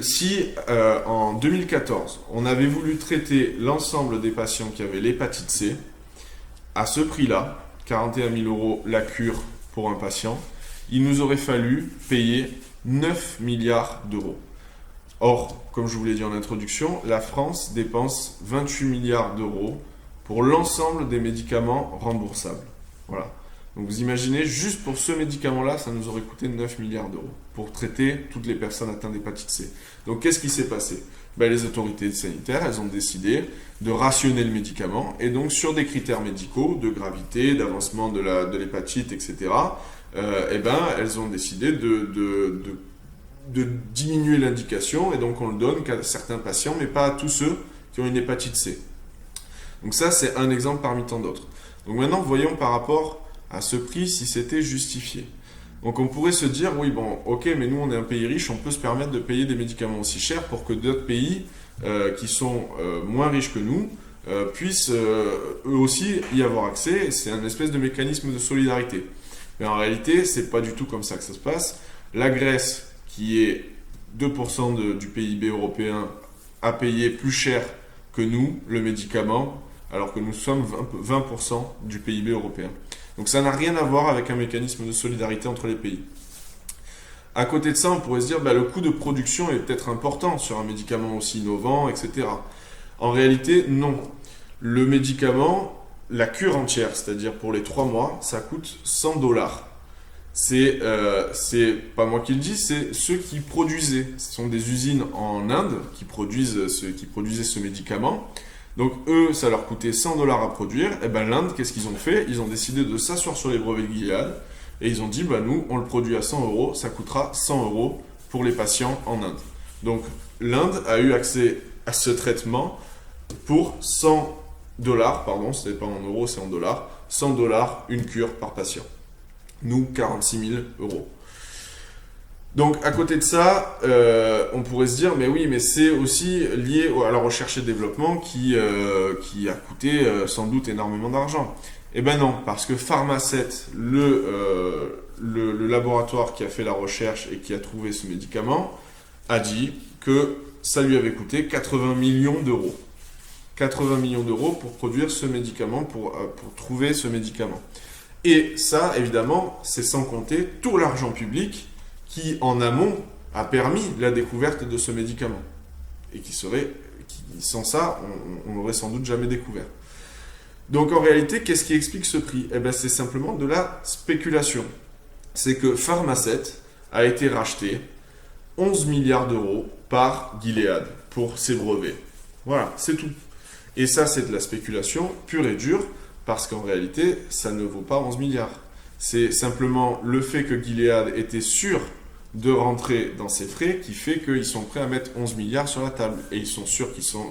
Si en 2014, on avait voulu traiter l'ensemble des patients qui avaient l'hépatite C, à ce prix-là, 41 000 € la cure pour un patient, il nous aurait fallu payer 9 milliards d'euros. Or, comme je vous l'ai dit en introduction, la France dépense 28 milliards d'euros pour l'ensemble des médicaments remboursables. Voilà. Donc vous imaginez, juste pour ce médicament-là, ça nous aurait coûté 9 milliards d'euros pour traiter toutes les personnes atteintes d'hépatite C. Donc qu'est-ce qui s'est passé? Les autorités sanitaires, elles ont décidé de rationner le médicament et donc sur des critères médicaux de gravité, d'avancement de l'hépatite, etc., elles ont décidé de diminuer l'indication et donc on le donne qu'à certains patients mais pas à tous ceux qui ont une hépatite C. Donc ça c'est un exemple parmi tant d'autres. Donc maintenant voyons par rapport à ce prix si c'était justifié. Donc on pourrait se dire oui bon ok mais nous on est un pays riche, on peut se permettre de payer des médicaments aussi chers pour que d'autres pays qui sont moins riches que nous puissent eux aussi y avoir accès. C'est un espèce de mécanisme de solidarité. Mais en réalité c'est pas du tout comme ça que ça se passe. La Grèce qui est 2% du PIB européen, a payé plus cher que nous le médicament, alors que nous sommes 20% du PIB européen. Donc ça n'a rien à voir avec un mécanisme de solidarité entre les pays. À côté de ça, on pourrait se dire le coût de production est peut-être important sur un médicament aussi innovant, etc. En réalité, non. Le médicament, la cure entière, c'est-à-dire pour les 3 mois, ça coûte 100 $. C'est pas moi qui le dis, c'est ceux qui produisaient. Ce sont des usines en Inde qui produisaient ce médicament. Donc eux, ça leur coûtait 100 $ à produire. Et l'Inde, qu'est-ce qu'ils ont fait? Ils ont décidé de s'asseoir sur les brevets de Gilead et ils ont dit nous, on le produit à 100 €, ça coûtera 100 € pour les patients en Inde. Donc l'Inde a eu accès à ce traitement pour 100 $, pardon, ce n'est pas en euros, c'est en dollars, 100 $, une cure par patient. Nous, 46 000 €. Donc à côté de ça, on pourrait se dire, mais oui, mais c'est aussi lié à la recherche et développement qui a coûté sans doute énormément d'argent. Eh ben non, parce que Pharmacet, le laboratoire qui a fait la recherche et qui a trouvé ce médicament, a dit que ça lui avait coûté 80 millions d'euros. 80 millions d'euros pour produire ce médicament, pour trouver ce médicament. Et ça, évidemment, c'est sans compter tout l'argent public qui, en amont, a permis la découverte de ce médicament. Et sans ça, on n'aurait sans doute jamais découvert. Donc en réalité, qu'est-ce qui explique ce prix? Eh bien, c'est simplement de la spéculation. C'est que Pharmacet a été racheté 11 milliards d'euros par Gilead pour ses brevets. Voilà, c'est tout. Et ça, c'est de la spéculation pure et dure, parce qu'en réalité, ça ne vaut pas 11 milliards. C'est simplement le fait que Gilead était sûr de rentrer dans ses frais qui fait qu'ils sont prêts à mettre 11 milliards sur la table. Et ils sont sûrs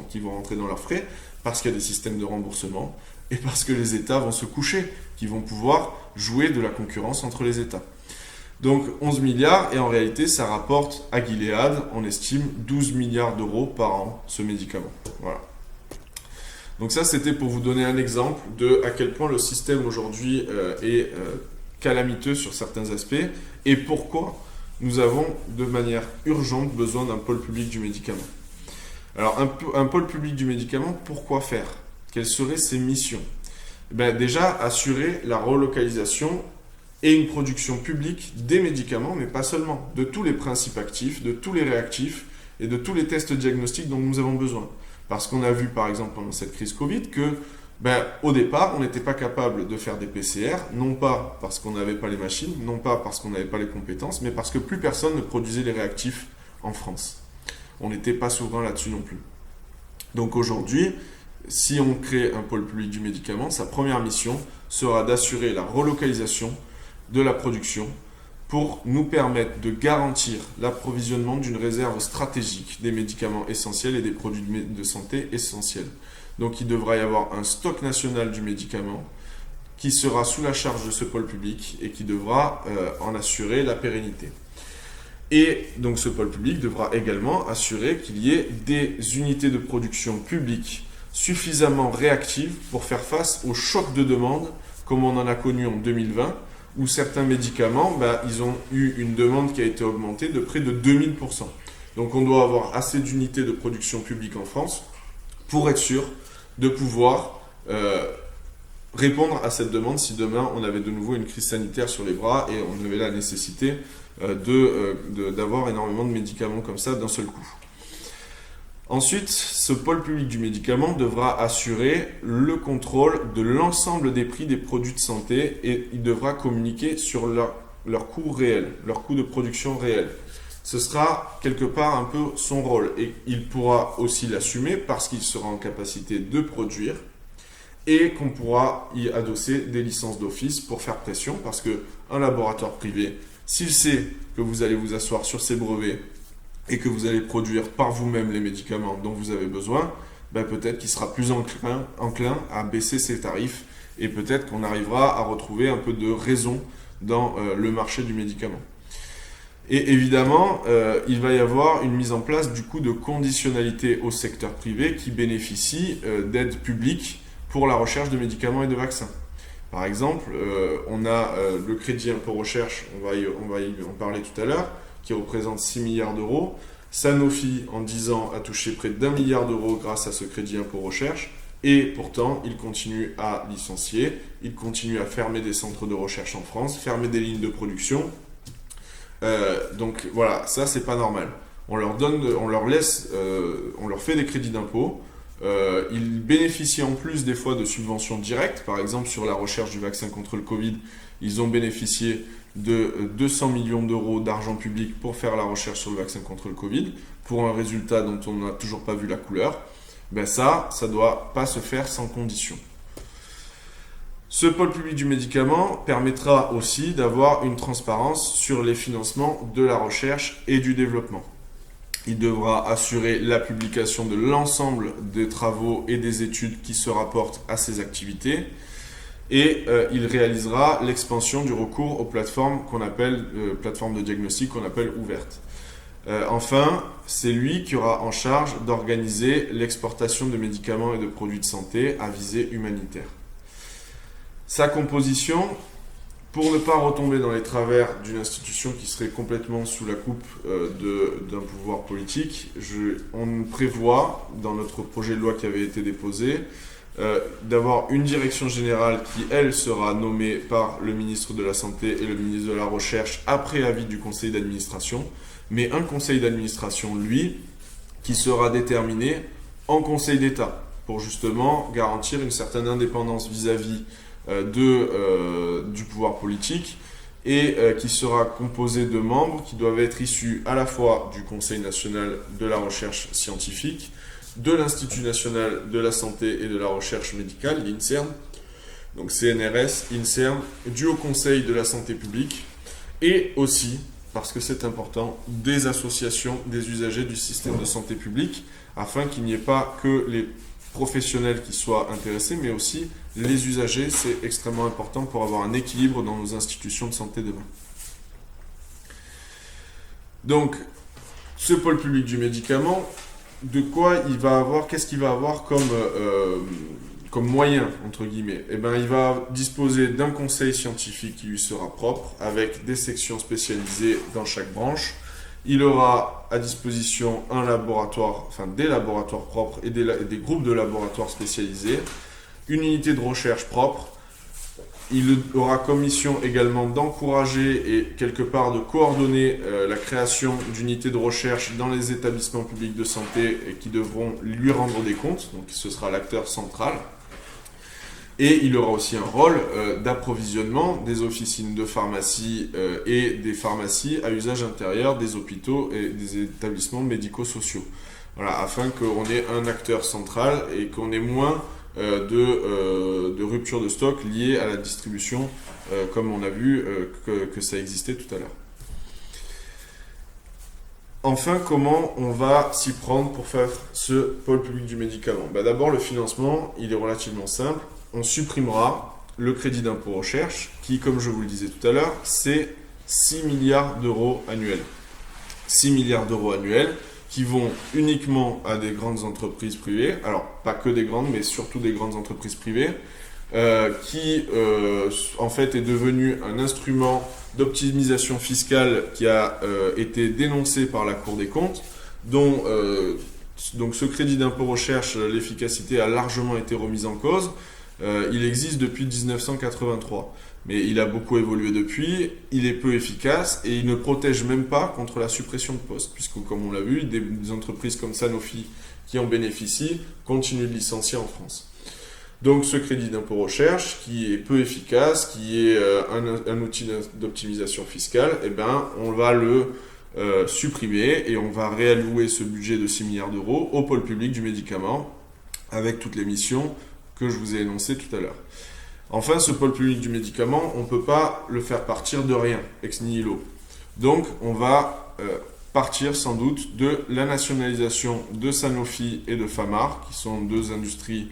qu'ils vont rentrer dans leurs frais parce qu'il y a des systèmes de remboursement et parce que les États vont se coucher, qu'ils vont pouvoir jouer de la concurrence entre les États. Donc 11 milliards, et en réalité, ça rapporte à Gilead, on estime, 12 milliards d'euros par an, ce médicament. Voilà. Donc ça, c'était pour vous donner un exemple de à quel point le système aujourd'hui est calamiteux sur certains aspects et pourquoi nous avons de manière urgente besoin d'un pôle public du médicament. Alors, un pôle public du médicament, pourquoi faire? Quelles seraient ses missions? Déjà, assurer la relocalisation et une production publique des médicaments, mais pas seulement, de tous les principes actifs, de tous les réactifs et de tous les tests diagnostiques dont nous avons besoin. Parce qu'on a vu, par exemple, pendant cette crise Covid, que au départ, on n'était pas capable de faire des PCR, non pas parce qu'on n'avait pas les machines, non pas parce qu'on n'avait pas les compétences, mais parce que plus personne ne produisait les réactifs en France. On n'était pas souverain là-dessus non plus. Donc aujourd'hui, si on crée un pôle public du médicament, sa première mission sera d'assurer la relocalisation de la production pour nous permettre de garantir l'approvisionnement d'une réserve stratégique des médicaments essentiels et des produits de santé essentiels. Donc il devra y avoir un stock national du médicament qui sera sous la charge de ce pôle public et qui devra en assurer la pérennité. Et donc ce pôle public devra également assurer qu'il y ait des unités de production publiques suffisamment réactives pour faire face au choc de demande comme on en a connu en 2020, où certains médicaments, ils ont eu une demande qui a été augmentée de près de 2000%. Donc on doit avoir assez d'unités de production publique en France pour être sûr de pouvoir répondre à cette demande si demain on avait de nouveau une crise sanitaire sur les bras et on avait la nécessité d'avoir énormément de médicaments comme ça d'un seul coup. Ensuite, ce pôle public du médicament devra assurer le contrôle de l'ensemble des prix des produits de santé et il devra communiquer sur leur coût réel, leur coût de production réel. Ce sera quelque part un peu son rôle et il pourra aussi l'assumer parce qu'il sera en capacité de produire et qu'on pourra y adosser des licences d'office pour faire pression parce qu'un laboratoire privé, s'il sait que vous allez vous asseoir sur ses brevets et que vous allez produire par vous-même les médicaments dont vous avez besoin, peut-être qu'il sera plus enclin à baisser ses tarifs et peut-être qu'on arrivera à retrouver un peu de raison dans le marché du médicament. Et évidemment, il va y avoir une mise en place du coup de conditionnalité au secteur privé qui bénéficie d'aides publiques pour la recherche de médicaments et de vaccins. Par exemple, on a le crédit impôt recherche, on va y en parler tout à l'heure, qui représente 6 milliards d'euros. Sanofi, en 10 ans, a touché près d'1 milliard d'euros grâce à ce crédit impôt recherche. Et pourtant, il continue à licencier, il continue à fermer des centres de recherche en France, fermer des lignes de production. Donc voilà, ça c'est pas normal. On leur fait des crédits d'impôt. Ils bénéficient en plus des fois de subventions directes. Par exemple, sur la recherche du vaccin contre le Covid, ils ont bénéficié de 200 millions d'euros d'argent public pour faire la recherche sur le vaccin contre le Covid, pour un résultat dont on n'a toujours pas vu la couleur. Ça ne doit pas se faire sans condition. Ce pôle public du médicament permettra aussi d'avoir une transparence sur les financements de la recherche et du développement. Il devra assurer la publication de l'ensemble des travaux et des études qui se rapportent à ses activités. Et il réalisera l'expansion du recours aux plateformes plateformes de diagnostic qu'on appelle ouvertes. Enfin, c'est lui qui aura en charge d'organiser l'exportation de médicaments et de produits de santé à visée humanitaire. Sa composition, pour ne pas retomber dans les travers d'une institution qui serait complètement sous la coupe d'un pouvoir politique, on prévoit, dans notre projet de loi qui avait été déposé, d'avoir une direction générale qui, elle, sera nommée par le ministre de la Santé et le ministre de la Recherche après avis du conseil d'administration, mais un conseil d'administration, lui, qui sera déterminé en Conseil d'État pour justement garantir une certaine indépendance vis-à-vis du pouvoir politique et qui sera composé de membres qui doivent être issus à la fois du Conseil national de la recherche scientifique, de l'Institut national de la santé et de la recherche médicale, l'INSERM, donc CNRS, INSERM, du Haut Conseil de la santé publique et aussi, parce que c'est important, des associations des usagers du système de santé publique, afin qu'il n'y ait pas que les professionnels qui soient intéressés, mais aussi les usagers. C'est extrêmement important pour avoir un équilibre dans nos institutions de santé demain. Donc, ce pôle public du médicament, qu'est-ce qu'il va avoir comme moyen, entre guillemets? Eh bien, il va disposer d'un conseil scientifique qui lui sera propre, avec des sections spécialisées dans chaque branche. Il aura à disposition des laboratoires propres et des groupes de laboratoires spécialisés, une unité de recherche propre. Il aura comme mission également d'encourager et quelque part de coordonner la création d'unités de recherche dans les établissements publics de santé et qui devront lui rendre des comptes, donc ce sera l'acteur central. Et il aura aussi un rôle d'approvisionnement des officines de pharmacie et des pharmacies à usage intérieur des hôpitaux et des établissements médico-sociaux. Voilà, afin qu'on ait un acteur central et qu'on ait moins de rupture de stock liée à la distribution, comme on a vu que ça existait tout à l'heure. Enfin, comment on va s'y prendre pour faire ce pôle public du médicament? D'abord, le financement, il est relativement simple. On supprimera le crédit d'impôt recherche qui, comme je vous le disais tout à l'heure, c'est 6 milliards d'euros annuels. 6 milliards d'euros annuels qui vont uniquement à des grandes entreprises privées, alors pas que des grandes, mais surtout des grandes entreprises privées, qui en fait est devenu un instrument d'optimisation fiscale qui a été dénoncé par la Cour des comptes, dont donc ce crédit d'impôt recherche, l'efficacité a largement été remise en cause. Il existe depuis 1983, mais il a beaucoup évolué depuis, il est peu efficace et il ne protège même pas contre la suppression de postes, puisque comme on l'a vu, des entreprises comme Sanofi qui en bénéficient continuent de licencier en France. Donc ce crédit d'impôt recherche, qui est peu efficace, qui est un outil d'optimisation fiscale, on va le supprimer et on va réallouer ce budget de 6 milliards d'euros au pôle public du médicament, avec toutes les missions que je vous ai énoncées tout à l'heure. Enfin, ce pôle public du médicament, on ne peut pas le faire partir de rien, ex nihilo. Donc, on va partir sans doute de la nationalisation de Sanofi et de Famar, qui sont deux industries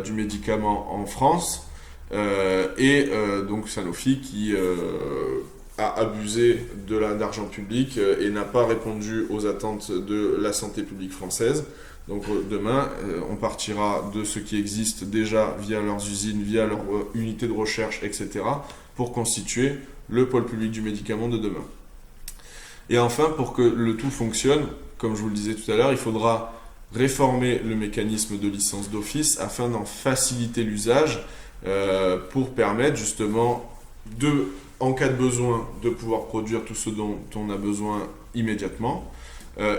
du médicament en France, donc Sanofi qui a abusé d'argent public et n'a pas répondu aux attentes de la santé publique française. Donc demain, on partira de ce qui existe déjà via leurs usines, via leurs unités de recherche, etc., pour constituer le pôle public du médicament de demain. Et enfin, pour que le tout fonctionne, comme je vous le disais tout à l'heure, il faudra réformer le mécanisme de licence d'office afin d'en faciliter l'usage pour permettre justement en cas de besoin, de pouvoir produire tout ce dont on a besoin immédiatement.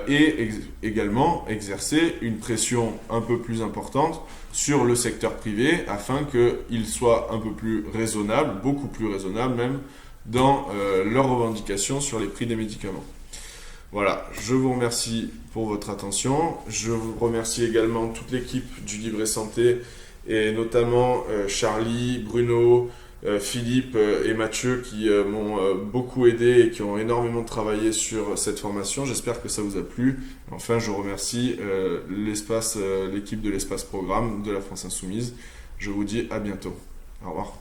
Et également exercer une pression un peu plus importante sur le secteur privé afin qu'il soit un peu plus raisonnable, beaucoup plus raisonnable même, dans leurs revendications sur les prix des médicaments. Voilà, je vous remercie pour votre attention. Je vous remercie également toute l'équipe du Livret Santé et notamment Charlie, Bruno, Philippe et Mathieu qui m'ont beaucoup aidé et qui ont énormément travaillé sur cette formation. J'espère que ça vous a plu. Enfin, je remercie l'équipe de l'Espace Programme de la France Insoumise. Je vous dis à bientôt. Au revoir.